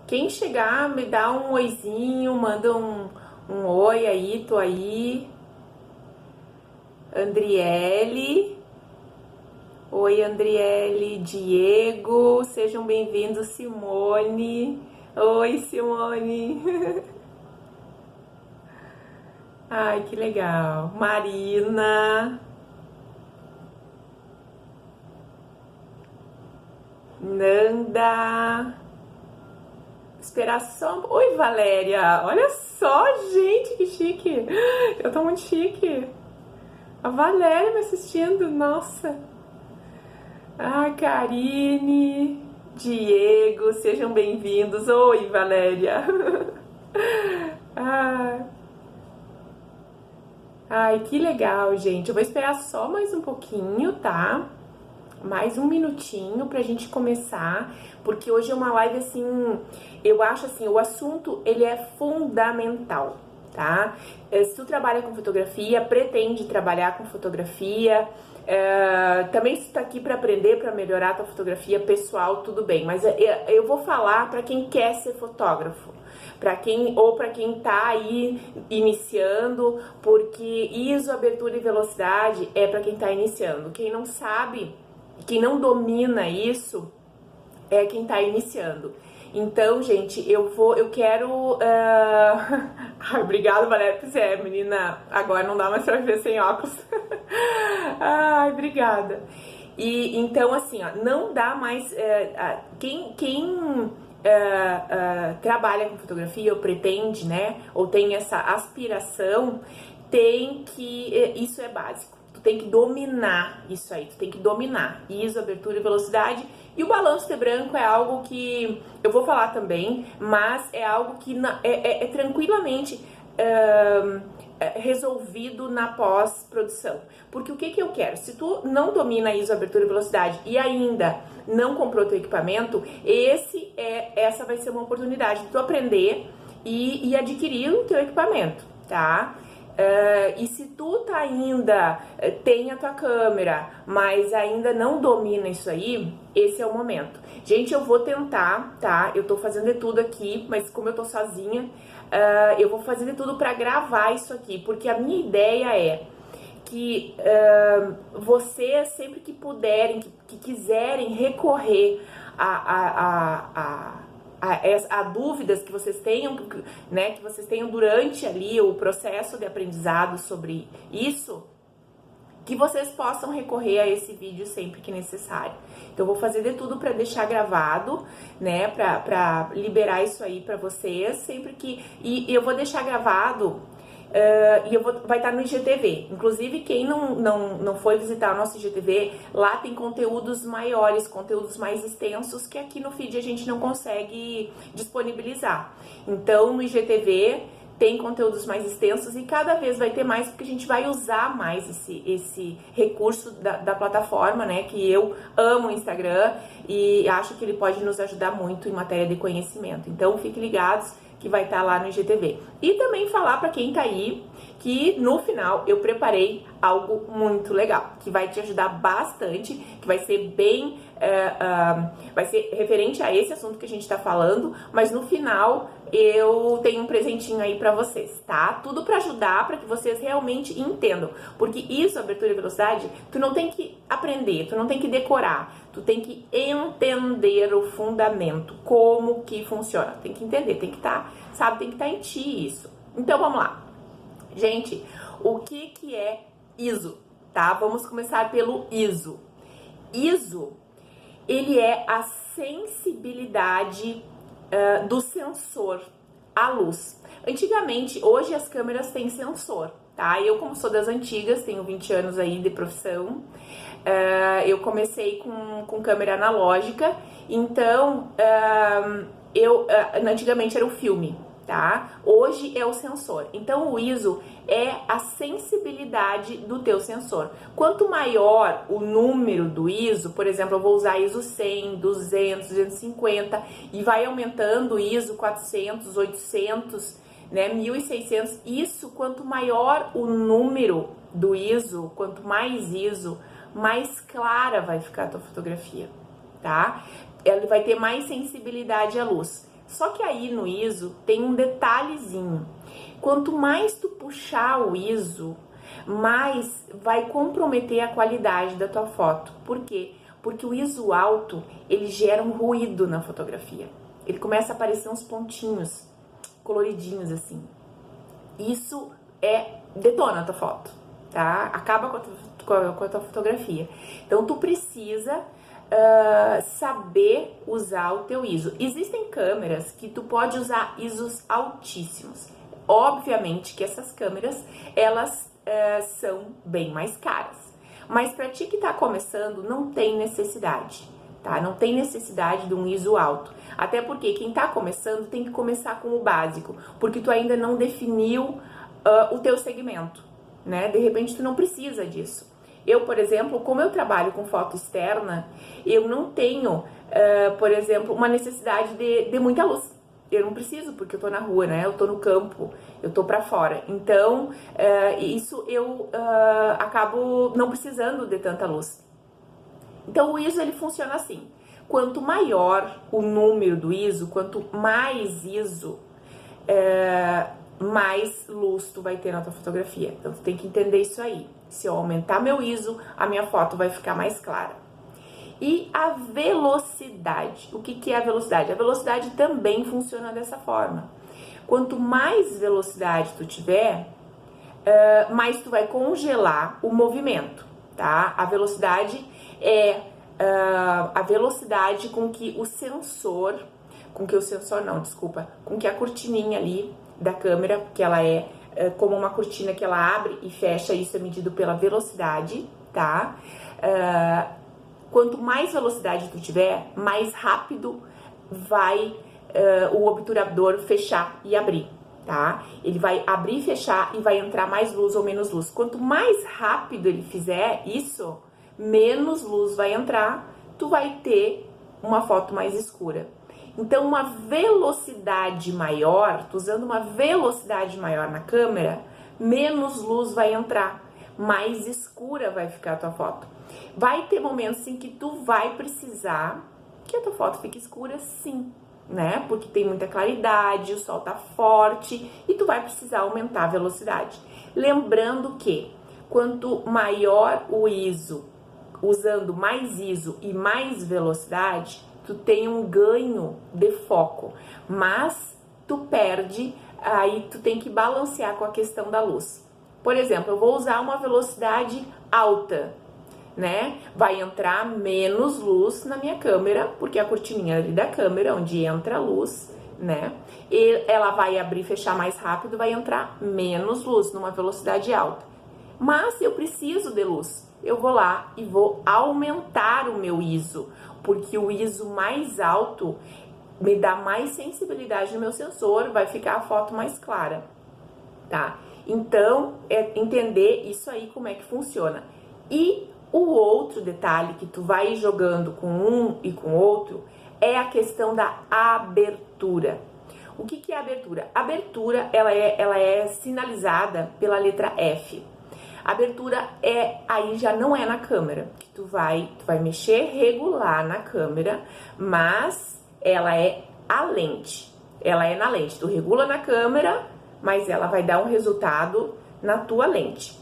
Quem chegar, me dá um oizinho, manda um oi aí, tô aí. Andriele. Oi, Andriele, Diego, sejam bem-vindos, Simone. Oi, Simone. Ai, que legal. Marina, Nanda. Esperar só. Oi, Valéria. Olha só, gente, que chique. Eu tô muito chique. A Valéria me assistindo, nossa. Ah, Karine, Diego, sejam bem-vindos. Oi, Valéria. Ah, ai, que legal, gente. Eu vou esperar só mais um pouquinho, tá? Mais um minutinho pra gente começar, porque hoje é uma live assim, eu acho assim, o assunto ele é fundamental, tá? Se tu trabalha com fotografia, pretende trabalhar com fotografia, também se tu tá aqui para aprender, para melhorar a tua fotografia pessoal, tudo bem, mas eu vou falar para quem quer ser fotógrafo, para quem tá aí iniciando, porque ISO, abertura e velocidade é para quem tá iniciando. Quem não sabe, quem não domina isso é quem tá iniciando. Então, gente, eu quero... Ai, obrigada, Valéria, por ser menina. Agora não dá mais pra ver sem óculos. Ai, obrigada. E então, assim, ó, não dá mais... Quem trabalha com fotografia ou pretende, né, ou tem essa aspiração, tem que... Isso é básico. Tu tem que dominar isso aí, tu tem que dominar ISO, abertura e velocidade. E o balanço de branco é algo que eu vou falar também, mas é algo que é tranquilamente resolvido na pós-produção. Porque o que eu quero? Se tu não domina ISO, abertura e velocidade e ainda não comprou teu equipamento, essa vai ser uma oportunidade de tu aprender e adquirir o teu equipamento, tá? E se tu tá ainda, tem a tua câmera, mas ainda não domina isso aí, esse é o momento. Gente, eu vou tentar, tá? Eu tô fazendo de tudo aqui, mas como eu tô sozinha, eu vou fazer de tudo pra gravar isso aqui, porque a minha ideia é que vocês, sempre que puderem, que quiserem recorrer a dúvidas que vocês tenham, né, que vocês tenham durante ali o processo de aprendizado sobre isso, que vocês possam recorrer a esse vídeo sempre que necessário. Então, eu vou fazer de tudo para deixar gravado, né, para liberar isso aí para vocês, sempre que... E eu vou deixar gravado... vai estar no IGTV. Inclusive, quem não foi visitar o nosso IGTV, lá tem conteúdos maiores, conteúdos mais extensos, que aqui no feed a gente não consegue disponibilizar. Então, no IGTV tem conteúdos mais extensos e cada vez vai ter mais, porque a gente vai usar mais esse recurso da plataforma, né? Que eu amo o Instagram e acho que ele pode nos ajudar muito em matéria de conhecimento. Então, fiquem ligados que vai estar lá no IGTV. E também falar para quem tá aí que no final eu preparei algo muito legal, que vai te ajudar bastante, que vai ser bem, vai ser referente a esse assunto que a gente tá falando, mas no final eu tenho um presentinho aí pra vocês, tá? Tudo pra ajudar, pra que vocês realmente entendam, porque isso, abertura e velocidade, tu não tem que aprender, tu não tem que decorar, tu tem que entender o fundamento, como que funciona, tem que entender, tem que estar, sabe, tem que estar em ti isso. Então vamos lá. Gente, o que é ISO, tá? Vamos começar pelo ISO. ISO, ele é a sensibilidade do sensor à luz. Antigamente, hoje as câmeras têm sensor, tá? Eu, como sou das antigas, tenho 20 anos aí de profissão, eu comecei com câmera analógica, então, antigamente era o filme, tá? Hoje é o sensor. Então, o ISO é a sensibilidade do teu sensor. Quanto maior o número do ISO, por exemplo, eu vou usar ISO 100, 200, 250 e vai aumentando ISO 400, 800, né, 1600. Isso, quanto maior o número do ISO, quanto mais ISO, mais clara vai ficar a tua fotografia, tá? Ela vai ter mais sensibilidade à luz. Só que aí no ISO tem um detalhezinho. Quanto mais tu puxar o ISO, mais vai comprometer a qualidade da tua foto. Por quê? Porque o ISO alto, ele gera um ruído na fotografia. Ele começa a aparecer uns pontinhos coloridinhos assim. Isso detona a tua foto, tá? Acaba com a tua fotografia. Então, tu precisa saber usar o teu ISO. Existem câmeras que tu pode usar ISOs altíssimos. Obviamente que essas câmeras, elas são bem mais caras. Mas para ti que tá começando, não tem necessidade, tá? Não tem necessidade de um ISO alto. Até porque quem tá começando tem que começar com o básico, porque tu ainda não definiu o teu segmento, né? De repente tu não precisa disso. Eu, por exemplo, como eu trabalho com foto externa, eu não tenho, por exemplo, uma necessidade de muita luz. Eu não preciso, porque eu tô na rua, né? Eu tô no campo, eu tô pra fora. Então, isso eu acabo não precisando de tanta luz. Então, o ISO, ele funciona assim. Quanto maior o número do ISO, quanto mais ISO, mais luz tu vai ter na tua fotografia. Então, tu tem que entender isso aí. Se eu aumentar meu ISO, a minha foto vai ficar mais clara. E a velocidade. O que é a velocidade? A velocidade também funciona dessa forma. Quanto mais velocidade tu tiver, mais tu vai congelar o movimento, tá? A velocidade é a velocidade com que com que a cortininha ali da câmera, que ela é como uma cortina que ela abre e fecha, isso é medido pela velocidade, tá? Quanto mais velocidade tu tiver, mais rápido vai o obturador fechar e abrir, tá? Ele vai abrir e fechar e vai entrar mais luz ou menos luz. Quanto mais rápido ele fizer isso, menos luz vai entrar, tu vai ter uma foto mais escura. Então, uma velocidade maior, tu usando uma velocidade maior na câmera, menos luz vai entrar, mais escura vai ficar a tua foto. Vai ter momentos em que tu vai precisar que a tua foto fique escura, sim, né? Porque tem muita claridade, o sol tá forte e tu vai precisar aumentar a velocidade. Lembrando que quanto maior o ISO, usando mais ISO e mais velocidade, tu tem um ganho de foco, mas tu perde, aí tu tem que balancear com a questão da luz. Por exemplo, eu vou usar uma velocidade alta, né? Vai entrar menos luz na minha câmera, porque a cortininha ali da câmera, onde entra a luz, né? E ela vai abrir e fechar mais rápido, vai entrar menos luz numa velocidade alta. Mas eu preciso de luz. Eu vou lá e vou aumentar o meu ISO, porque o ISO mais alto me dá mais sensibilidade no meu sensor, vai ficar a foto mais clara, tá? Então, entender isso aí, como é que funciona. E o outro detalhe que tu vai jogando com um e com outro é a questão da abertura. O que é a abertura? A abertura, ela é sinalizada pela letra F. A abertura aí já não é na câmera, que tu vai mexer regular na câmera, mas ela é a lente. Ela é na lente. Tu regula na câmera, mas ela vai dar um resultado na tua lente.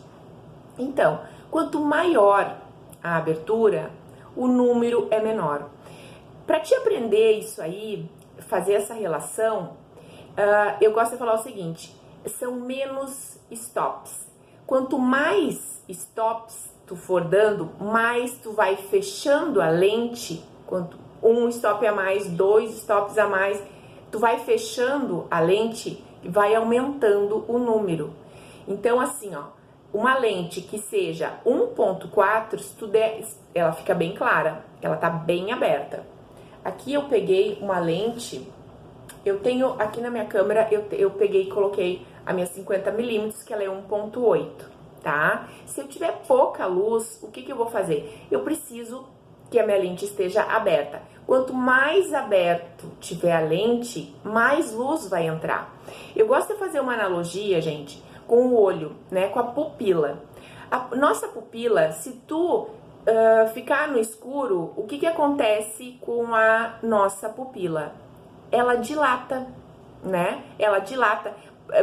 Então, quanto maior a abertura, o número é menor. Para te aprender isso aí, fazer essa relação, eu gosto de falar o seguinte: são menos stops. Quanto mais stops tu for dando, mais tu vai fechando a lente. Quanto um stop a mais, 2 stops a mais, tu vai fechando a lente e vai aumentando o número. Então, assim, ó, uma lente que seja 1.4, se tu der, ela fica bem clara, ela tá bem aberta. Aqui eu peguei uma lente, eu tenho aqui na minha câmera, eu peguei e coloquei a minha 50mm, que ela é 1.8, tá? Se eu tiver pouca luz, o que eu vou fazer? Eu preciso que a minha lente esteja aberta. Quanto mais aberto tiver a lente, mais luz vai entrar. Eu gosto de fazer uma analogia, gente, com o olho, né? Com a pupila. A nossa pupila, se tu ficar no escuro, o que acontece com a nossa pupila? ela dilata, né? Ela dilata,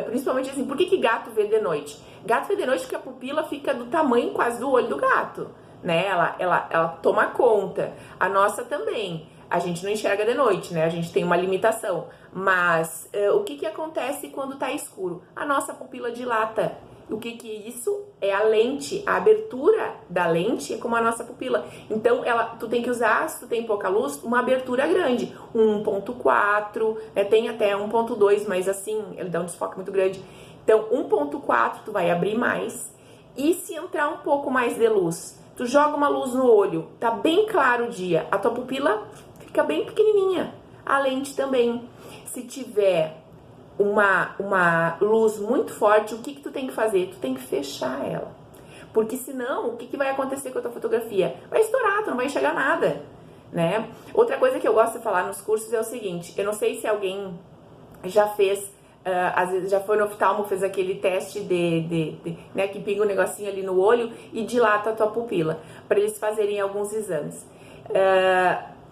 principalmente assim, por que gato vê de noite? Gato vê de noite porque a pupila fica do tamanho quase do olho do gato, né? Ela toma conta. A nossa também. A gente não enxerga de noite, né? A gente tem uma limitação. Mas o que acontece quando tá escuro? A nossa pupila dilata. O que é isso? É a lente, a abertura da lente é como a nossa pupila. Então, tu tem que usar, se tu tem pouca luz, uma abertura grande. 1.4, né? Tem até 1.2, mas assim, ele dá um desfoque muito grande. Então, 1.4 tu vai abrir mais. E se entrar um pouco mais de luz, tu joga uma luz no olho, tá bem claro o dia, a tua pupila fica bem pequenininha. A lente também. Se tiver uma luz muito forte, o que tu tem que fazer? Tu tem que fechar ela. Porque senão, o que vai acontecer com a tua fotografia? Vai estourar, tu não vai enxergar nada, né? Outra coisa que eu gosto de falar nos cursos é o seguinte, eu não sei se alguém já fez, às vezes já foi no oftalmo, fez aquele teste né, que pinga um negocinho ali no olho e dilata a tua pupila, para eles fazerem alguns exames.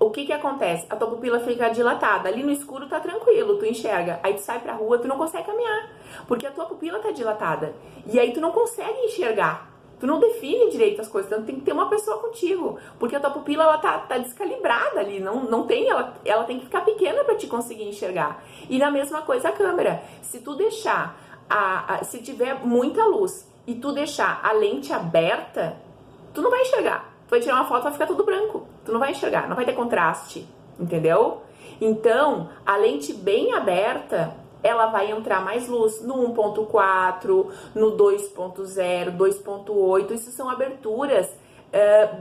O que acontece? A tua pupila fica dilatada. Ali no escuro tá tranquilo, tu enxerga. Aí tu sai pra rua, tu não consegue caminhar. Porque a tua pupila tá dilatada. E aí tu não consegue enxergar. Tu não define direito as coisas. Então tem que ter uma pessoa contigo. Porque a tua pupila, ela tá descalibrada ali. Não tem, ela tem que ficar pequena pra te conseguir enxergar. E na mesma coisa a câmera. Se tu deixar, se tiver muita luz e tu deixar a lente aberta, tu não vai enxergar. Tu vai tirar uma foto, vai ficar tudo branco. Tu não vai enxergar, não vai ter contraste, entendeu? Então, a lente bem aberta, ela vai entrar mais luz no 1.4, no 2.0, 2.8. Isso são aberturas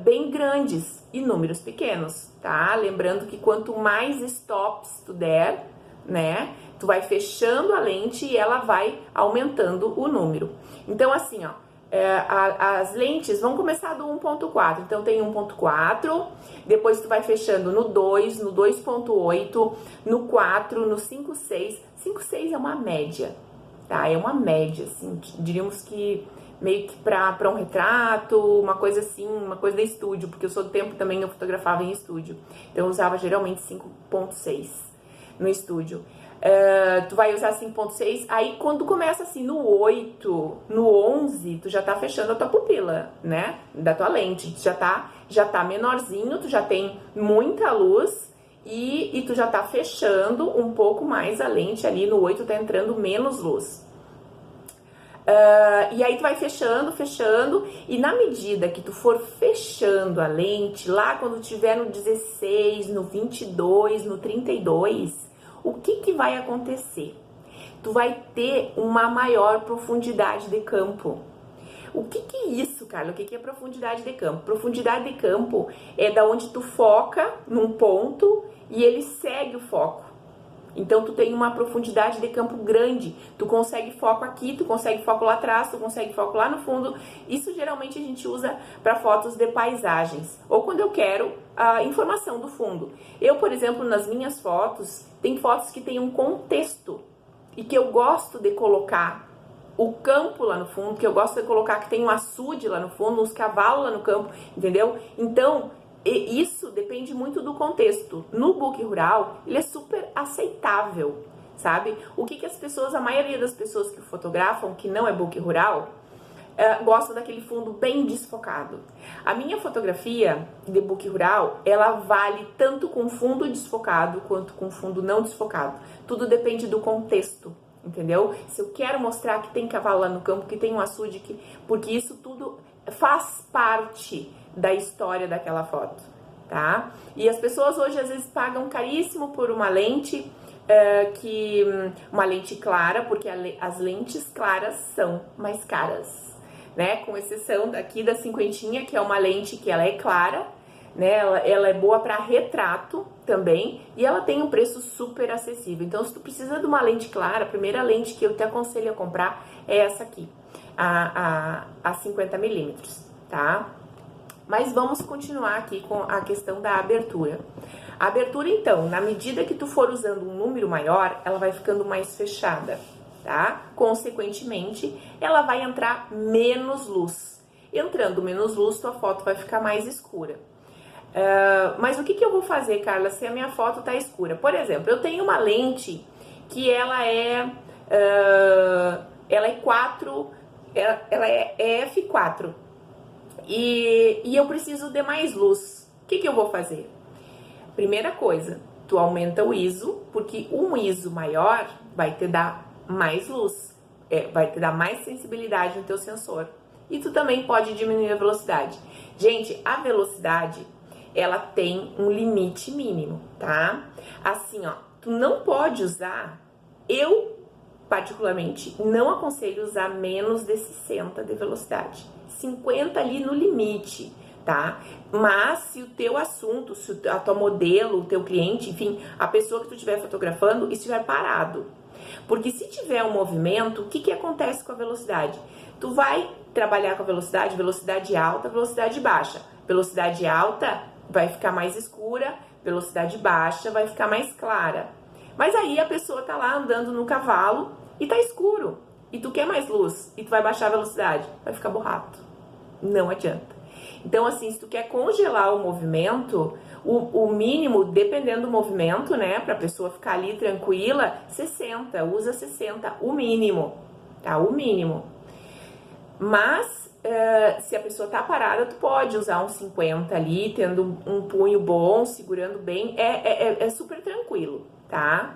bem grandes e números pequenos, tá? Lembrando que quanto mais stops tu der, né? Tu vai fechando a lente e ela vai aumentando o número. Então, assim, ó. As lentes vão começar do 1.4, então tem 1.4, depois tu vai fechando no 2, no 2.8, no 4, no 5.6. 5.6 é uma média, tá? É uma média, assim, diríamos que meio que pra um retrato, uma coisa assim, uma coisa de estúdio, porque eu sou do tempo também, eu fotografava em estúdio, então eu usava geralmente 5.6 no estúdio. Tu vai usar 5.6, aí quando começa assim no 8, no 11, tu já tá fechando a tua pupila, né, da tua lente, tu já tá menorzinho, tu já tem muita luz e tu já tá fechando um pouco mais a lente ali, no 8 tá entrando menos luz. E aí tu vai fechando, e na medida que tu for fechando a lente, lá quando tiver no 16, no 22, no 32, o que vai acontecer? Tu vai ter uma maior profundidade de campo. O que é isso, Carla? O que é profundidade de campo? Profundidade de campo é da onde tu foca num ponto e ele segue o foco. Então, tu tem uma profundidade de campo grande. Tu consegue foco aqui, tu consegue foco lá atrás, tu consegue foco lá no fundo. Isso, geralmente, a gente usa para fotos de paisagens. Ou quando eu quero a informação do fundo. Eu, por exemplo, nas minhas fotos, tem fotos que tem um contexto. E que eu gosto de colocar o campo lá no fundo, que eu gosto de colocar que tem um açude lá no fundo, uns cavalos lá no campo, entendeu? Então, isso depende muito do contexto. No book rural, ele é super aceitável, sabe? O que as pessoas, a maioria das pessoas que fotografam, que não é book rural, gosta daquele fundo bem desfocado. A minha fotografia de book rural, ela vale tanto com fundo desfocado quanto com fundo não desfocado. Tudo depende do contexto, entendeu? Se eu quero mostrar que tem cavalo lá no campo, que tem um açude, porque isso tudo faz parte da história daquela foto, tá? E as pessoas hoje às vezes pagam caríssimo por uma lente, uma lente clara, porque as lentes claras são mais caras, né? Com exceção daqui da cinquentinha, que é uma lente que ela é clara, né? Ela é boa para retrato também e ela tem um preço super acessível. Então, se tu precisa de uma lente clara, a primeira lente que eu te aconselho a comprar é essa aqui, a 50mm, tá? Mas vamos continuar aqui com a questão da abertura. A abertura, então, na medida que tu for usando um número maior, ela vai ficando mais fechada, tá? Consequentemente, ela vai entrar menos luz. Entrando menos luz, tua foto vai ficar mais escura. Mas o que eu vou fazer, Carla, se a minha foto tá escura? Por exemplo, eu tenho uma lente que ela é 4, ela é f4 e eu preciso de mais luz. O que eu vou fazer? Primeira coisa, tu aumenta o ISO, porque um ISO maior vai te dar mais luz, vai te dar mais sensibilidade no teu sensor. E tu também pode diminuir a velocidade. Gente, a velocidade, ela tem um limite mínimo, tá? Assim, ó, tu não pode usar, eu particularmente não aconselho usar menos de 60 de velocidade. 50 ali no limite, tá? Mas se o teu assunto, se a tua modelo, o teu cliente, enfim, a pessoa que tu estiver fotografando estiver parado. Porque se tiver um movimento, o que acontece com a velocidade? Tu vai trabalhar com a velocidade alta, velocidade baixa. Velocidade alta vai ficar mais escura, velocidade baixa vai ficar mais clara. Mas aí a pessoa tá lá andando no cavalo e tá escuro. E tu quer mais luz e tu vai baixar a velocidade, vai ficar borrado. Não adianta. Então, assim, se tu quer congelar o movimento, o mínimo, dependendo do movimento, né, pra pessoa ficar ali tranquila, 60, usa 60, o mínimo, tá? O mínimo. Mas, se a pessoa tá parada, tu pode usar um 50 ali, tendo um punho bom, segurando bem, é super tranquilo, tá?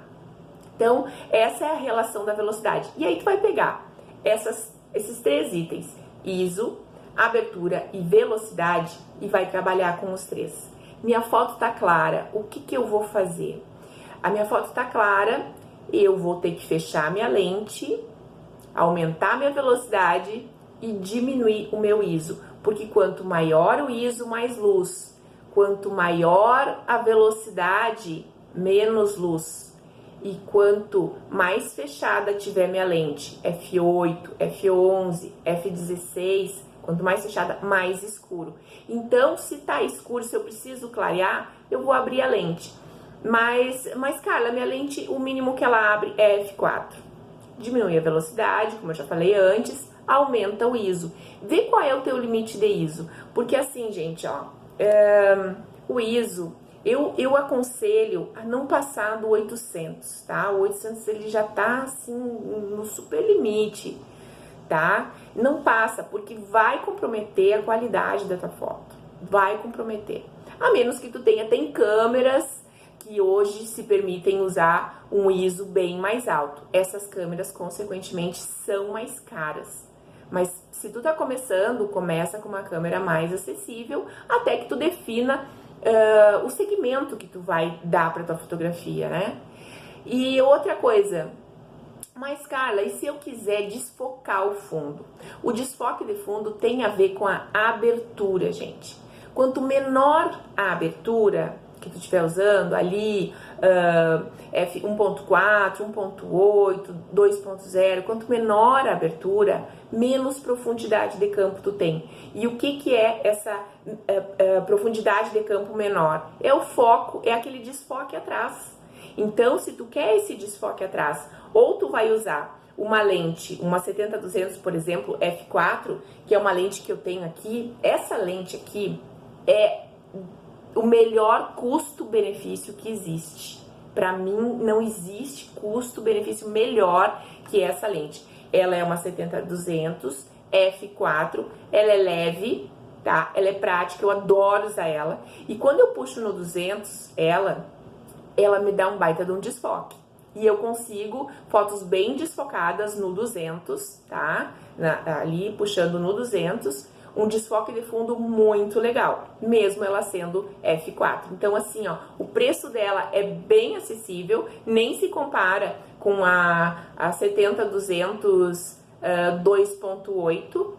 Então, essa é a relação da velocidade. E aí tu vai pegar esses 3 itens, ISO, abertura e velocidade, e vai trabalhar com os 3. Minha foto tá clara, o que eu vou fazer? A minha foto tá clara, eu vou ter que fechar minha lente, aumentar minha velocidade e diminuir o meu ISO, porque quanto maior o ISO, mais luz. Quanto maior a velocidade, menos luz. E quanto mais fechada tiver minha lente, f8, f11, f16, quanto mais fechada, mais escuro. Então, se tá escuro, se eu preciso clarear, eu vou abrir a lente. Mas Carla, minha lente, o mínimo que ela abre é f4. Diminui a velocidade, como eu já falei antes, aumenta o ISO. Vê qual é o teu limite de ISO. Porque assim, gente, ó, o ISO, eu aconselho a não passar do 800, tá? O 800 ele já tá assim no super limite, tá? Não passa, porque vai comprometer a qualidade da tua foto. Vai comprometer. A menos que tu tem câmeras que hoje se permitem usar um ISO bem mais alto. Essas câmeras, consequentemente, são mais caras. Mas se tu tá começando, começa com uma câmera mais acessível, até que tu defina o segmento que tu vai dar para tua fotografia, né? E outra coisa, mas Carla, e se eu quiser desfocar o fundo? O desfoque de fundo tem a ver com a abertura, gente. Quanto menor a abertura que tu estiver usando ali, f1.4, 1.8, 2.0, quanto menor a abertura, menos profundidade de campo tu tem. E o que é essa profundidade de campo menor? É o foco, é aquele desfoque atrás. Então, se tu quer esse desfoque atrás, ou tu vai usar uma lente, uma 70-200, por exemplo, f4, que é uma lente que eu tenho aqui. Essa lente aqui é o melhor custo-benefício que existe. Para mim, não existe custo-benefício melhor que essa lente. Ela é uma 70-200, f4, ela é leve, tá? Ela é prática, eu adoro usar ela. E quando eu puxo no 200, ela me dá um baita de um desfoque. E eu consigo fotos bem desfocadas no 200, tá? Ali puxando no 200, um desfoque de fundo muito legal, mesmo ela sendo f4. Então, assim, ó, o preço dela é bem acessível, nem se compara com a 70-200 2.8,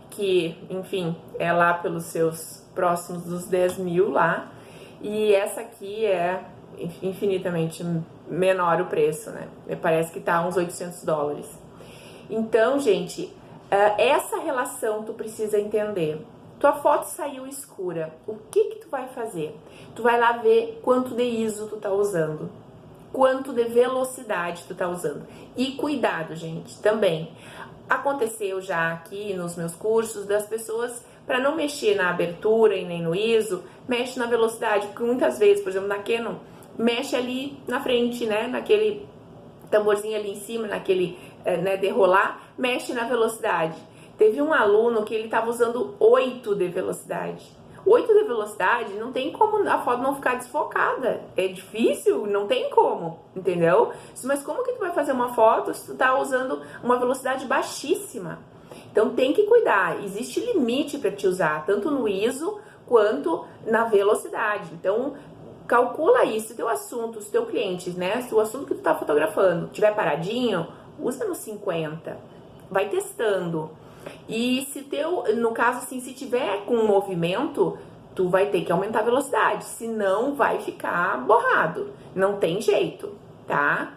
que, enfim, é lá pelos seus próximos dos 10 mil lá. E essa aqui é infinitamente menor o preço, né? Parece que tá uns $800. Então, gente, essa relação tu precisa entender. Tua foto saiu escura, o que tu vai fazer? Tu vai lá ver quanto de ISO tu tá usando, quanto de velocidade tu tá usando. E cuidado, gente, também. Aconteceu já aqui nos meus cursos das pessoas para não mexer na abertura e nem no ISO, mexe na velocidade, porque muitas vezes, por exemplo, na Canon, mexe ali na frente, né, naquele tamborzinho ali em cima, naquele, né, derrolar, mexe na velocidade. Teve um aluno que ele estava usando 8 de velocidade. 8 de velocidade, não tem como a foto não ficar desfocada. É difícil, não tem como, entendeu? Mas como que tu vai fazer uma foto se tu tá usando uma velocidade baixíssima? Então tem que cuidar, existe limite para te usar, tanto no ISO quanto na velocidade. Então calcula isso, se o teu assunto, se o teu cliente, né, se o assunto que tu tá fotografando tiver paradinho, usa no 50, vai testando. E se no caso assim, se tiver com movimento, tu vai ter que aumentar a velocidade, senão vai ficar borrado, não tem jeito, tá?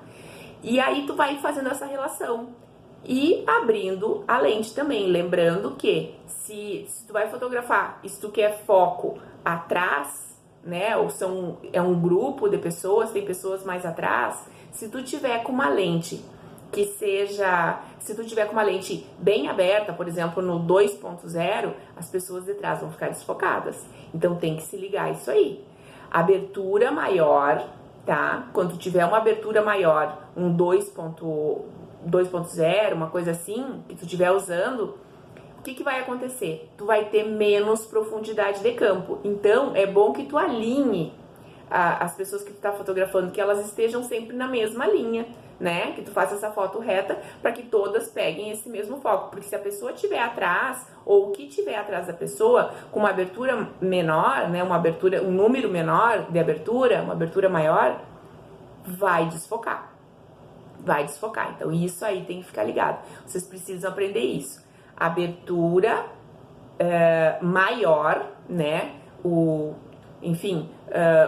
E aí tu vai fazendo essa relação e abrindo a lente também, lembrando que se tu vai fotografar e se tu quer foco atrás, né, ou é um grupo de pessoas, tem pessoas mais atrás, se tu tiver com uma lente que seja, se tu tiver com uma lente bem aberta, por exemplo, no 2.0, as pessoas de trás vão ficar desfocadas. Então tem que se ligar isso aí. Abertura maior, tá? Quando tu tiver uma abertura maior, um 2.0, uma coisa assim, que tu estiver usando, o que vai acontecer? Tu vai ter menos profundidade de campo. Então é bom que tu alinhe as pessoas que tu tá fotografando, que elas estejam sempre na mesma linha, né? Que tu faça essa foto reta para que todas peguem esse mesmo foco. Porque se a pessoa estiver atrás, ou o que estiver atrás da pessoa, com uma abertura menor, né? Uma abertura, um número menor de abertura, uma abertura maior, vai desfocar. Vai desfocar. Então isso aí tem que ficar ligado. Vocês precisam aprender isso. Abertura maior, né? Enfim,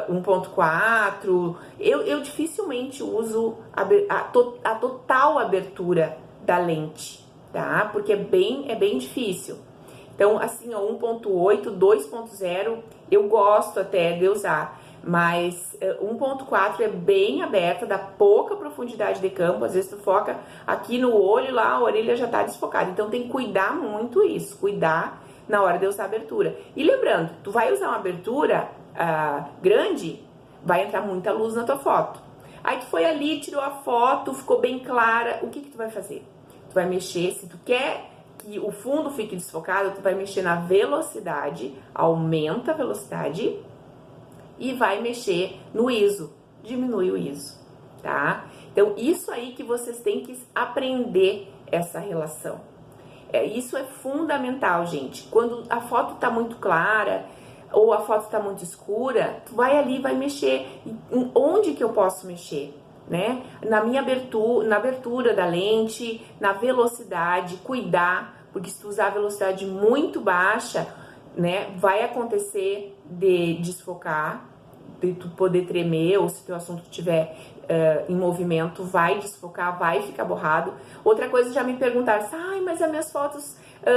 1.4, eu dificilmente uso a total abertura da lente, tá? Porque é bem difícil. Então, assim, 1.8, 2.0, eu gosto até de usar, mas 1.4 é bem aberta, dá pouca profundidade de campo, às vezes tu foca aqui no olho, lá a orelha já tá desfocada, então tem que cuidar muito isso, cuidar na hora de usar a abertura. E lembrando, tu vai usar uma abertura grande, vai entrar muita luz na tua foto. Aí tu foi ali, tirou a foto, ficou bem clara, o que tu vai fazer? Tu vai mexer, se tu quer que o fundo fique desfocado, tu vai mexer na velocidade, aumenta a velocidade e vai mexer no ISO, diminui o ISO, tá? Então isso aí que vocês têm que aprender essa relação. Isso é fundamental, gente. Quando a foto tá muito clara ou a foto tá muito escura, tu vai ali, vai mexer. Onde que eu posso mexer, né? Na abertura da lente, na velocidade, cuidar, porque se tu usar a velocidade muito baixa, né, vai acontecer de desfocar, de tu poder tremer, ou se teu assunto estiver em movimento, vai desfocar, vai ficar borrado. Outra coisa, já me perguntaram, mas as minhas fotos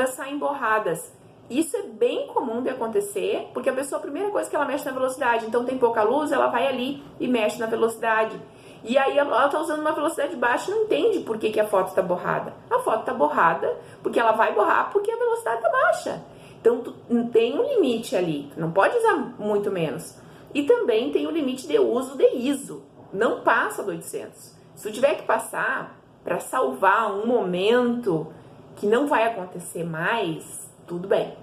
saem borradas. Isso é bem comum de acontecer, porque a pessoa, a primeira coisa que ela mexe na velocidade, então tem pouca luz, ela vai ali e mexe na velocidade. E aí ela tá usando uma velocidade baixa e não entende por que a foto tá borrada. A foto tá borrada porque ela vai borrar porque a velocidade tá baixa. Então tu tem um limite ali, tu não pode usar muito menos. E também tem o limite de uso de ISO, não passa do 800. Se tu tiver que passar para salvar um momento que não vai acontecer mais, tudo bem.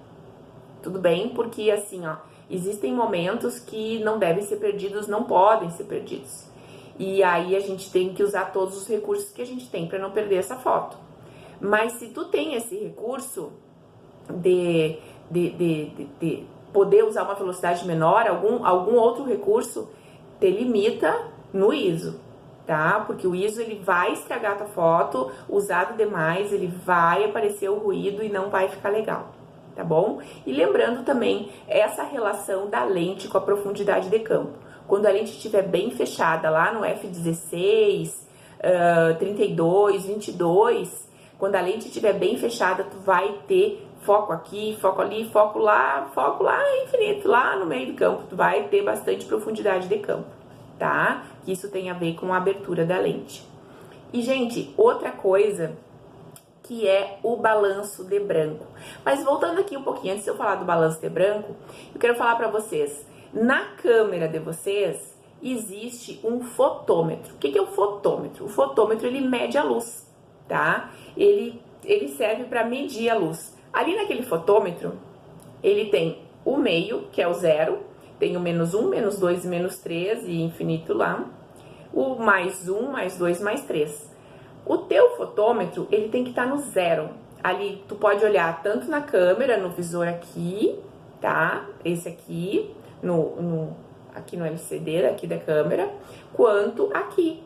Tudo bem, porque assim, existem momentos que não devem ser perdidos, não podem ser perdidos. E aí a gente tem que usar todos os recursos que a gente tem para não perder essa foto. Mas se tu tem esse recurso de poder usar uma velocidade menor, algum outro recurso, te limita no ISO, tá? Porque o ISO, ele vai estragar a tua foto, usado demais, ele vai aparecer o ruído e não vai ficar legal, tá bom? E lembrando também essa relação da lente com a profundidade de campo. Quando a lente estiver bem fechada, lá no f16, 32, 22, quando a lente estiver bem fechada, tu vai ter foco aqui, foco ali, foco lá infinito, lá no meio do campo. Tu vai ter bastante profundidade de campo, tá? Isso tem a ver com a abertura da lente. E, gente, outra coisa que é o balanço de branco. Mas voltando aqui um pouquinho, antes de eu falar do balanço de branco, eu quero falar para vocês, na câmera de vocês existe um fotômetro. O que é o fotômetro? O fotômetro, ele mede a luz, tá? Ele serve para medir a luz. Ali naquele fotômetro, ele tem o meio, que é o 0, tem o -1, -2 e -3 e infinito lá, o +1, +2, +3. O teu fotômetro, ele tem que estar no 0. Ali, tu pode olhar tanto na câmera, no visor aqui, tá? Esse aqui, aqui no LCD, aqui da câmera, quanto aqui,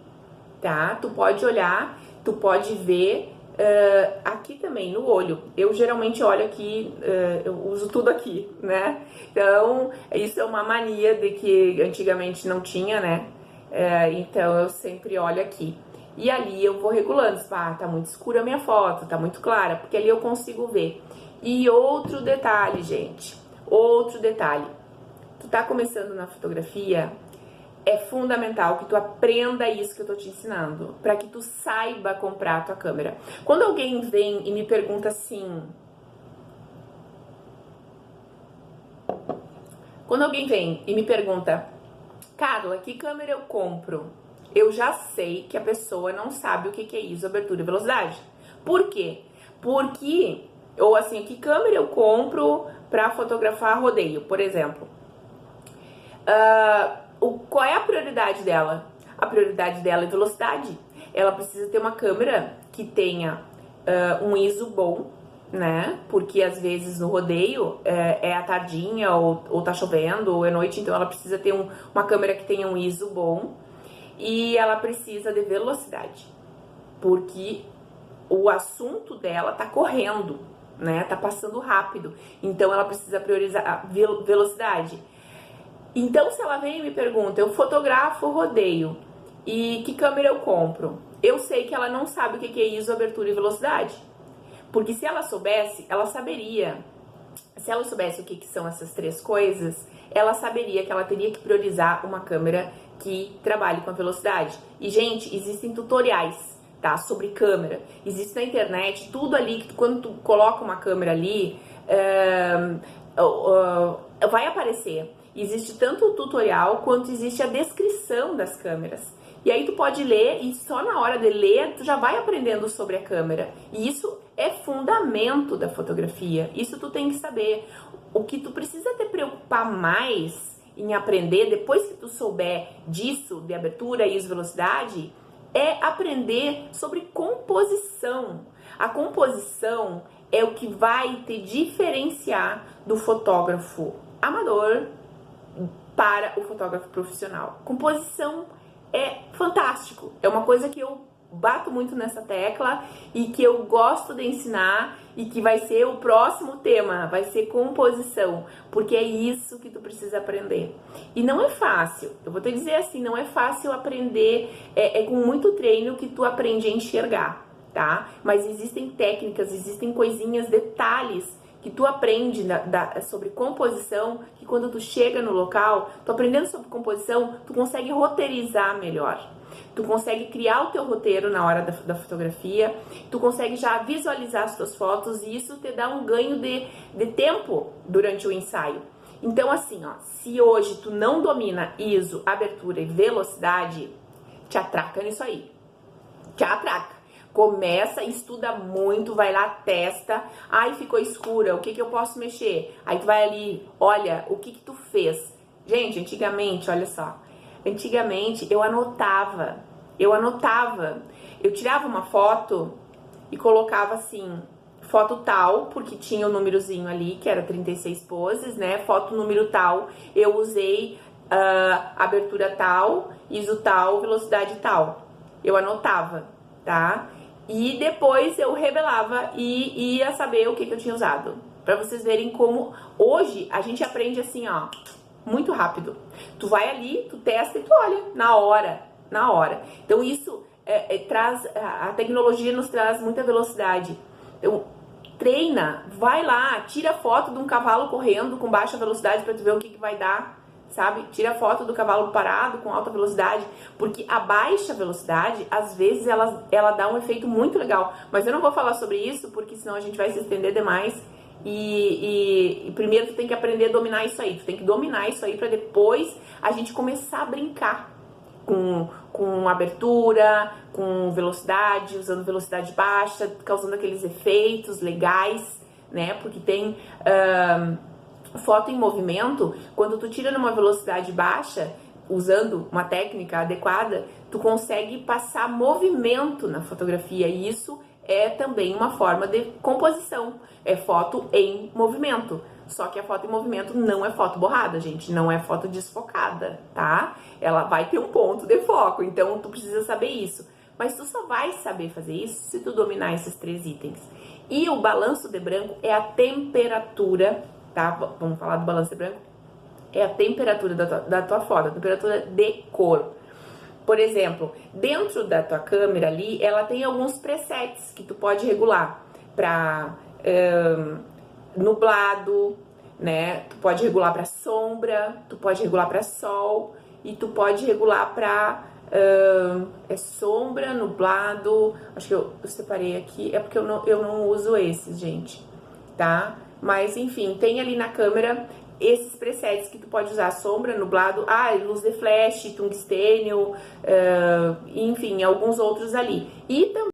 tá? Tu pode olhar, tu pode ver aqui também, no olho. Eu geralmente olho aqui, eu uso tudo aqui, né? Então, isso é uma mania de que antigamente não tinha, né? Então, eu sempre olho aqui. E ali eu vou regulando, tá muito escura a minha foto, tá muito clara, porque ali eu consigo ver. E outro detalhe, gente, outro detalhe. Tu tá começando na fotografia, é fundamental que tu aprenda isso que eu tô te ensinando, para que tu saiba comprar a tua câmera. Quando alguém vem e me pergunta assim... Quando alguém vem e me pergunta, Carla, que câmera eu compro? Eu já sei que a pessoa não sabe o que é ISO, abertura e velocidade. Por quê? Porque, ou assim, que câmera eu compro para fotografar rodeio, por exemplo? Qual é a prioridade dela? A prioridade dela é velocidade. Ela precisa ter uma câmera que tenha um ISO bom, né? Porque às vezes no rodeio é à tardinha, ou tá chovendo, ou é noite, então ela precisa ter uma câmera que tenha um ISO bom. E ela precisa de velocidade, porque o assunto dela tá correndo, né? Tá passando rápido. Então ela precisa priorizar a velocidade. Então, se ela vem e me pergunta, eu fotografo rodeio e que câmera eu compro? Eu sei que ela não sabe o que é ISO, abertura e velocidade. Porque se ela soubesse, ela saberia. Se ela soubesse o que são essas três coisas, ela saberia que ela teria que priorizar uma câmera que trabalhe com a velocidade. E, gente, existem tutoriais, tá? Sobre câmera. Existe na internet, tudo ali, que quando tu coloca uma câmera ali, vai aparecer. Existe tanto o tutorial, quanto existe a descrição das câmeras. E aí tu pode ler, e só na hora de ler, tu já vai aprendendo sobre a câmera. E isso é fundamento da fotografia. Isso tu tem que saber. O que tu precisa te preocupar mais em aprender, depois que tu souber disso, de abertura e velocidade, é aprender sobre composição. A composição é o que vai te diferenciar do fotógrafo amador para o fotógrafo profissional. Composição é fantástico, é uma coisa que eu bato muito nessa tecla e que eu gosto de ensinar e que vai ser o próximo tema, vai ser composição, porque é isso que tu precisa aprender. E não é fácil, eu vou te dizer assim, não é fácil aprender, é com muito treino que tu aprende a enxergar, tá? Mas existem técnicas, existem coisinhas, detalhes que tu aprende sobre composição, que quando tu chega no local, tu aprendendo sobre composição, tu consegue roteirizar melhor. Tu consegue criar o teu roteiro na hora da fotografia, tu consegue já visualizar as tuas fotos e isso te dá um ganho de tempo durante o ensaio. Então assim, ó, se hoje tu não domina ISO, abertura e velocidade, te atraca nisso aí. Te atraca. Começa, estuda muito, vai lá, testa. Ai, ficou escura, o que eu posso mexer? Aí tu vai ali, olha, o que tu fez? Gente, antigamente, olha só. Antigamente, eu anotava. Eu tirava uma foto e colocava assim, foto tal, porque tinha o númerozinho ali, que era 36 poses, né? Foto número tal, eu usei abertura tal, ISO tal, velocidade tal. Eu anotava, tá? E depois eu revelava e ia saber o que eu tinha usado. Pra vocês verem como hoje a gente aprende assim, ó, muito rápido. Tu vai ali, tu testa e tu olha na hora. Então isso traz, a tecnologia nos traz muita velocidade. Então treina, vai lá, tira foto de um cavalo correndo com baixa velocidade pra tu ver o que vai dar. sabe? Tira foto do cavalo parado com alta velocidade, porque a baixa velocidade, às vezes, ela dá um efeito muito legal. Mas eu não vou falar sobre isso, porque senão a gente vai se estender demais. E primeiro tu tem que aprender a dominar isso aí. Tu tem que dominar isso aí para depois a gente começar a brincar com abertura, com velocidade, usando velocidade baixa, causando aqueles efeitos legais, né? Porque tem foto em movimento, quando tu tira numa velocidade baixa, usando uma técnica adequada, tu consegue passar movimento na fotografia, e isso é também uma forma de composição, é foto em movimento. Só que a foto em movimento não é foto borrada, gente, não é foto desfocada, tá? Ela vai ter um ponto de foco, então tu precisa saber isso. Mas tu só vai saber fazer isso se tu dominar esses 3 itens. E o balanço de branco é a temperatura, tá? Vamos falar do balanço de branco? É a temperatura da tua foto, a temperatura de cor. Por exemplo, dentro da tua câmera ali, ela tem alguns presets que tu pode regular para nublado, né? Tu pode regular para sombra, tu pode regular para sol e tu pode regular para sombra, nublado. Acho que eu separei aqui, é porque eu não uso esses, gente, tá? Mas enfim, tem ali na câmera esses presets que tu pode usar: sombra, nublado, luz de flash, tungstênio, enfim, alguns outros ali. E também